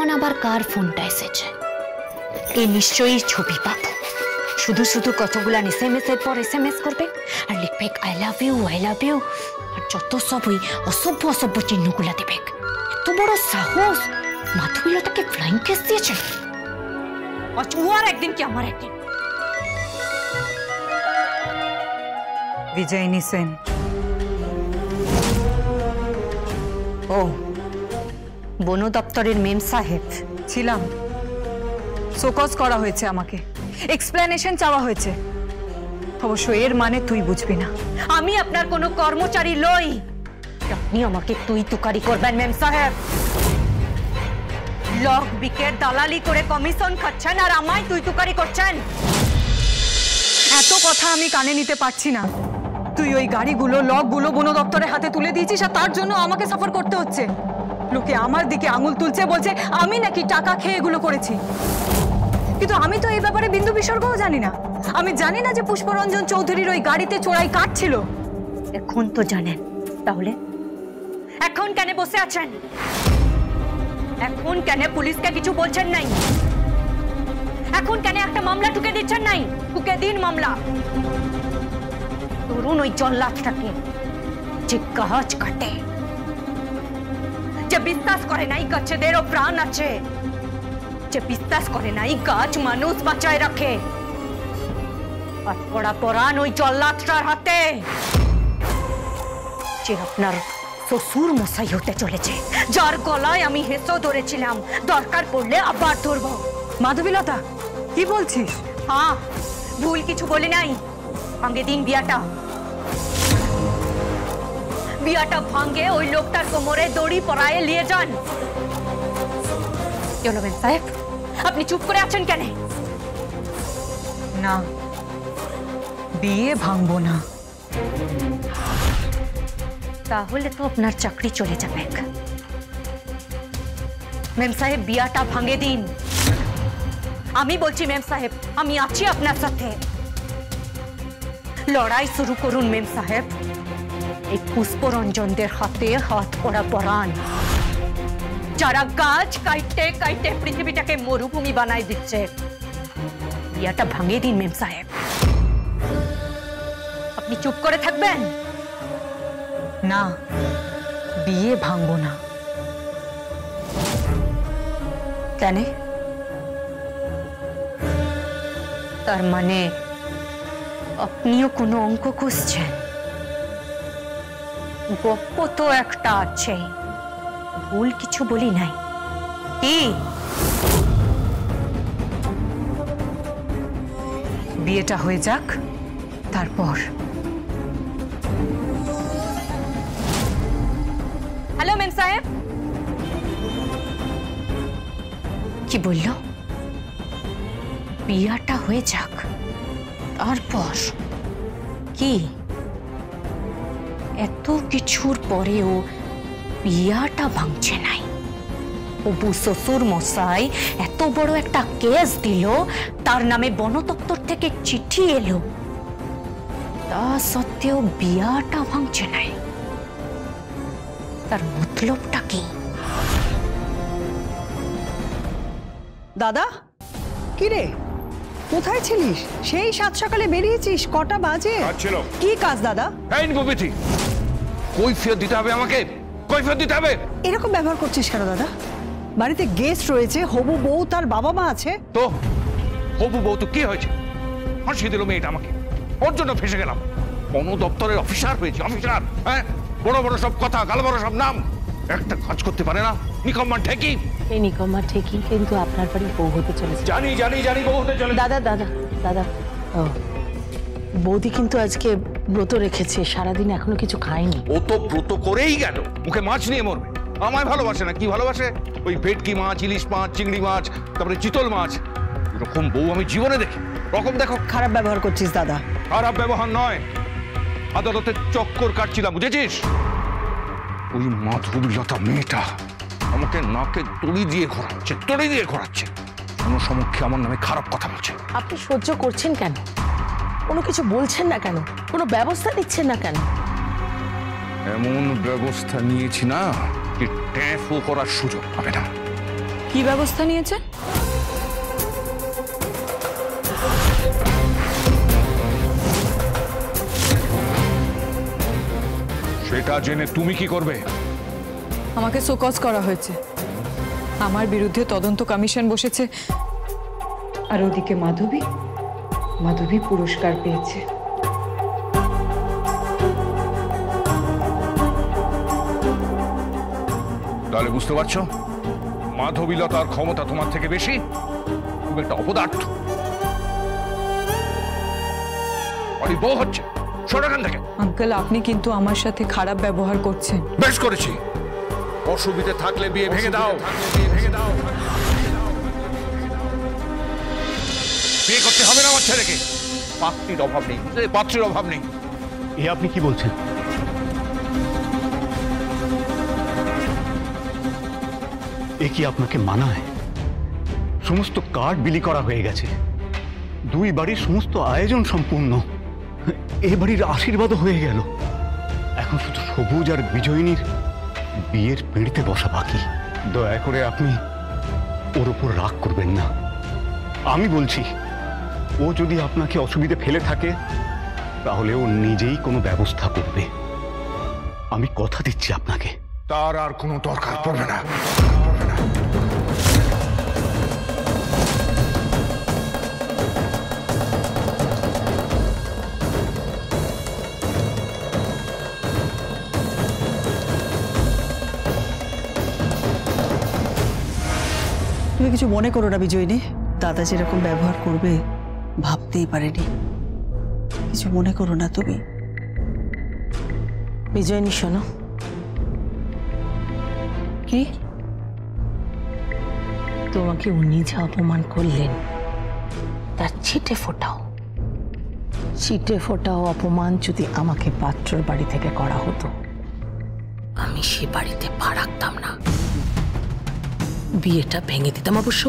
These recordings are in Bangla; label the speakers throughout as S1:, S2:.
S1: এখন আবার কার ফোনটা এসেছে? এই নিশ্চয়ই ছবি পাবো। শুধু শুধু কতগুলা এসএমএস এর পর এসএমএস করবে আর লিখবে আই লাভ ইউ আর যত সব ওই অসভ্য অসভ্য চিহ্নগুলা দেবে। এত বড় সাহস! মাধবীলতাকে ফ্লাইং কেস দিয়েছে। আজ ও আর একদিন কি আমার একদিন।
S2: বিজয়িনী সেন।
S1: ও বন দপ্তরের মেম সাহেব
S2: ছিলাম। শোকজ করা হয়েছে, আমাকে এক্সপ্লেনেশন চাওয়া হয়েছে। অবশ্য এর মানে তুই বুঝবি না।
S1: আমি আপনার কোনো কর্মচারী লই। আপনি আমাকে তুই তুকারি করবেন মেম সাহেব। লক বিকের দালালি করে কমিশন খাচ্ছেন আর আমায় তুই তুকারি করছেন।
S2: এত কথা আমি কানে নিতে পারছি না। তুই ওই গাড়িগুলো লকগুলো বন দপ্তরের হাতে তুলে দিয়েছিস আর তার জন্য আমাকে সাফার করতে হচ্ছে। লোকে আমার দিকে আঙুল তুলছে, বলছে আমি নাকি টাকা খেয়ে এগুলো করেছি। কিন্তু আমি তো এই ব্যাপারে বিন্দু বিসর্গও জানি না। আমি জানি না যে পুষ্পরঞ্জন চৌধুরীর ওই গাড়িতে চোরাই কাঠ ছিল।
S1: এখন তো জানেন, তাহলে এখন কেন বসে আছেন? এখন কেন পুলিশকে কিছু বলছেন নাই? এখন কেন একটা মামলা ঠুকে দিচ্ছেন নাই? ঠুকে দিন মামলা। ধরুন ওই জল্লাদটাকে, যে গাছ কাটে, যে বিশ্বাস করে নাই গাছেদেরও প্রাণ আছে, যে বিশ্বাস করে নাই গাছ মানুষ বাঁচায় রাখে। আর পড়া পড়ান ওই জল্লাদটার হাতে, যে আপনার শ্বশুর মশাই হতে চলেছে, যার গলায় আমি হেসো ধরেছিলাম, দরকার পড়লে আবার ধরবো।
S2: মাধবীলতা, কি বলছিস?
S1: হ্যাঁ, ভুল কিছু বলি নাই। ভাঙে দিন বিয়াটা। বিয়াটা ভাঙে ওই লোকটার কোমরে দড়ি পরায়ে নিয়ে যান। চলবেন সাহেব, আপনি চুপ করে আছেন কেন?
S2: না, বিয়ে ভাঙবো না।
S1: তাহলে তো আপনার চাকরি চলে যাবে। মেম সাহেব, বিয়াটা ভাঙে দিন। আমি বলছি মেম সাহেব, আমি আছি আপনার সাথে। লড়াই শুরু করুন মেম সাহেব। এই পুষ্পরঞ্জনদের হাতে হাত পড়া পরান, যারা গাছ কাইটে কাইটে পৃথিবীটাকে মরুভূমি বানাই দিচ্ছে। বিয়াটা ভাঙে দিন মেম সাহেব। আপনি চুপ করে থাকবেন?
S2: না, বিয়ে ভাঙবো না।
S1: কেন? তার মানে আপনিও কোনো অঙ্ক কষছেন? গপ্প তো একটা আছে, ভুল কিছু বলি নাই। কি?
S2: বিয়েটা হয়ে যাক, তারপর।
S1: হ্যালো মেম সাহেব। কি বলল? বিয়াটা হয়ে যাক, তারপর কি? এত কিছুর পরেও বিয়াটা ভাঙছে নাই। অবু শ্বশুর মশাই এত বড় একটা কেস দিল, তার নামে বন দপ্তর থেকে চিঠি এলো, তা সত্ত্বেও বিয়াটা ভাঙছে নাই। তার মতলবটা কি?
S3: দাদা, কি রে, কোথায় ছিলিস? সেই 7 সকালে বেরিয়েছিস, কটা বাজে? কি কাজ দাদা?
S4: কৈফিয়ত দিতে হবে আমাকে, কৈফিয়ত দিতে হবে।
S3: এরকম ব্যবহার করছিস কেন দাদা? বাড়িতে গেস্ট রয়েছে, হবু বউ, তার বাবা মা আছে।
S4: তো হবু বউ তো কি হয়েছে? ফাঁসিয়ে দিল মেয়েটা আমাকে, ওর জন্য ফেসে গেলাম। বন দপ্তরের অফিসার হয়েছে, অফিসার। হ্যাঁ, বড় বড় সব কথা, গাল বড় সব নাম, একটা কাজ করতে পারে না। নিকম্মা ঠেকি।
S5: এই নিকম্মা ঠেকি কিন্তু আপনার বাড়ির বউ হতে চলেছে।
S4: জানি জানি জানি, বউ হতে চলেছে।
S5: দাদা দাদা দাদা, বৌদি কিন্তু আজকে ব্রত রেখেছে, সারাদিন এখনো কিছু খায়নি।
S4: ও তো ব্রত করেই গেল, মুখে মাছ নিয়ে মরবে। আমায় ভালোবাসে না? কি ভালোবাসে? ওই ভেটকি মাছ, ইলিশ মাছ, চিংড়ি মাছ, তারপরে চিতল মাছ। এরকম বউ আমি জীবনে দেখি। রকম দেখো।
S3: খারাপ ব্যবহার করছিস দাদা।
S4: খারাপ ব্যবহার নয়, আদালতে চক্কর কাটছিলাম, বুঝেছিস? ওই মাধবীলতা মেয়েটা আমাকে নাকে তড়ি দিয়ে ঘোরাচ্ছে, তড়ি দিয়ে ঘোরাচ্ছে। জনসমক্ষে আমার নামে খারাপ কথা বলছে।
S5: আপনি সহ্য করছেন কেন? কোনো কিছু বলছেন না কেন? কোনো ব্যবস্থা নিচ্ছেন না কেন?
S4: এমন ব্যবস্থা নিয়েছি না যে ট্যাফও করার সুযোগ পাবে না।
S3: কি
S2: কি ব্যবস্থা নিয়েছে?
S4: সেটা জেনে তুমি কি করবে?
S2: আমাকে শোকজ করা হয়েছে, আমার বিরুদ্ধে তদন্ত কমিশন বসেছে, আর ওদিকে মাধবী পুরস্কার পেয়েছে।
S4: তাহলে বুঝতে পারছো মাধবীলতার ক্ষমতা তোমার থেকে বেশি। তুমি একটা অপদার্থ, বউ হচ্ছে। সরাখান থেকে।
S2: আঙ্কেল, আপনি কিন্তু আমার সাথে খারাপ ব্যবহার করছেন।
S4: বেশ করেছি। অসুবিধে থাকলে বিয়ে ভেঙে দাও। বিয়ে করতে হবে না আমার ছেলেকে। পাত্রীর অভাব নেই, পাত্রীর অভাব নেই।
S6: এ আপনি কি বলছেন? এ কি আপনাকে মানায়? সমস্ত কার্ড বিলি করা হয়ে গেছে, দুই বাড়ির সমস্ত আয়োজন সম্পূর্ণ, এ বাড়ির আশীর্বাদও হয়ে গেল। এখন শুধু সবুজ আর বিজয়িনীর বিয়ের পিঁড়িতে বসা বাকি। দয়া করে আপনি ওর উপর রাগ করবেন না। আমি বলছি, ও যদি আপনাকে অসুবিধে ফেলে থাকে তাহলে ও নিজেই কোনো ব্যবস্থা করবে। আমি কথা দিচ্ছি আপনাকে।
S4: তার আর কোনো দরকার পড়বে না।
S3: তুমি কিছু মনে করো না বিজয়িনী, দাদা যেরকম ব্যবহার করবে ভাবতেই পারেনি। কিছু মনে করো না তুমি।
S5: বিজয়িনী শোনো,
S3: কি?
S5: তোমাকে উনি যা অপমান করলেন তার ছিটে ফোটাও অপমান যদি আমাকে পাত্রর বাড়ি থেকে করা হতো, আমি সে বাড়িতে পা রাখতাম না, বিয়েটা ভেঙে দিতাম। অবশ্য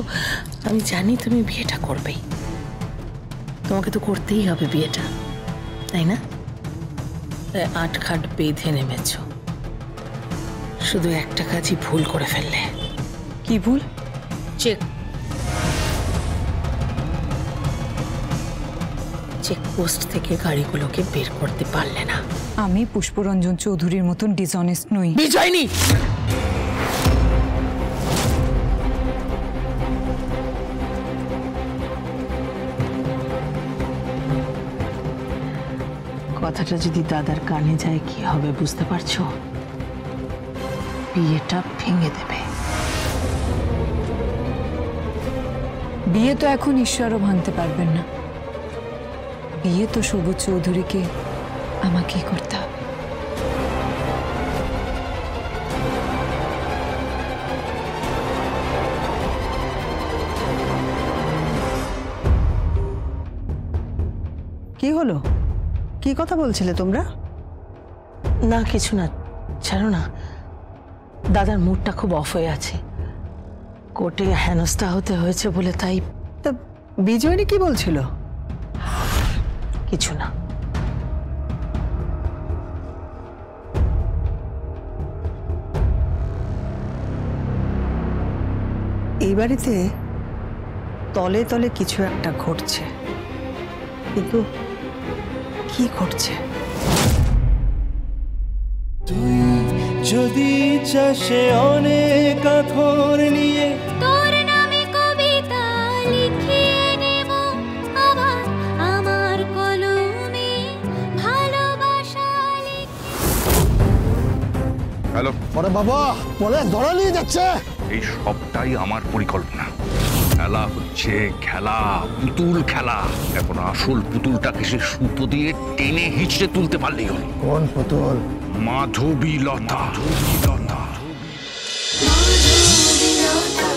S5: আমি জানি তুমি বিয়েটা করবেই, তোমাকে তো করতেই হবে বিয়েটা, তাই না? আটঘাট বেঁধে নেমেছ, শুধু একটা কাজই ভুল করে ফেললে।
S2: কি ভুল?
S5: চেকপোস্ট থেকে গাড়িগুলোকে বের করতে পারলে না।
S2: আমি পুষ্পরঞ্জন চৌধুরীর মতন ডিসঅনেস্ট নই।
S5: বিজয়িনী, কথাটা যদি দাদার কানে যায় কি হবে বুঝতে পারছো? বিয়েটা ভেঙে দেবে।
S2: বিয়ে তো এখন ঈশ্বরও ভাঙতে পারবেন না, বিয়ে তো সবুজ চৌধুরীকে আমাকেই করতে হবে।
S3: কি হলো? কি কথা বলছিলে তোমরা?
S5: না কিছু না, ছাড়ো না। দাদার মুডটা খুব অফ হয়ে আছে, কোর্টে হেনস্থা হতে হয়েছে বলে, তাই।
S3: তা বিজয়িনী কি বলছিল?
S5: কিছু না।
S3: এই বাড়িতে তলে তলে কিছু একটা ঘটছে, কিন্তু কি ঘটছে?
S7: তুই যদি চাষে অনেক আথর নিয়ে
S8: তোর নামে কবিতা লিখিয়ে নেব, আবার আমার কলমে ভালোবাসা
S4: হ্যালো।
S7: ওরে বাবা, বলে দড়া নিয়ে যাচ্ছে।
S4: এই সবটাই আমার পরিকল্পনা। খেলা হচ্ছে খেলা, পুতুল খেলা। এখন আসল পুতুলটাকে সে সুতো দিয়ে টেনে হিঁচড়ে তুলতে পারলেই হলো।
S7: কোন পুতুল?
S4: মাধবীলতা।
S8: মাধবীলতা।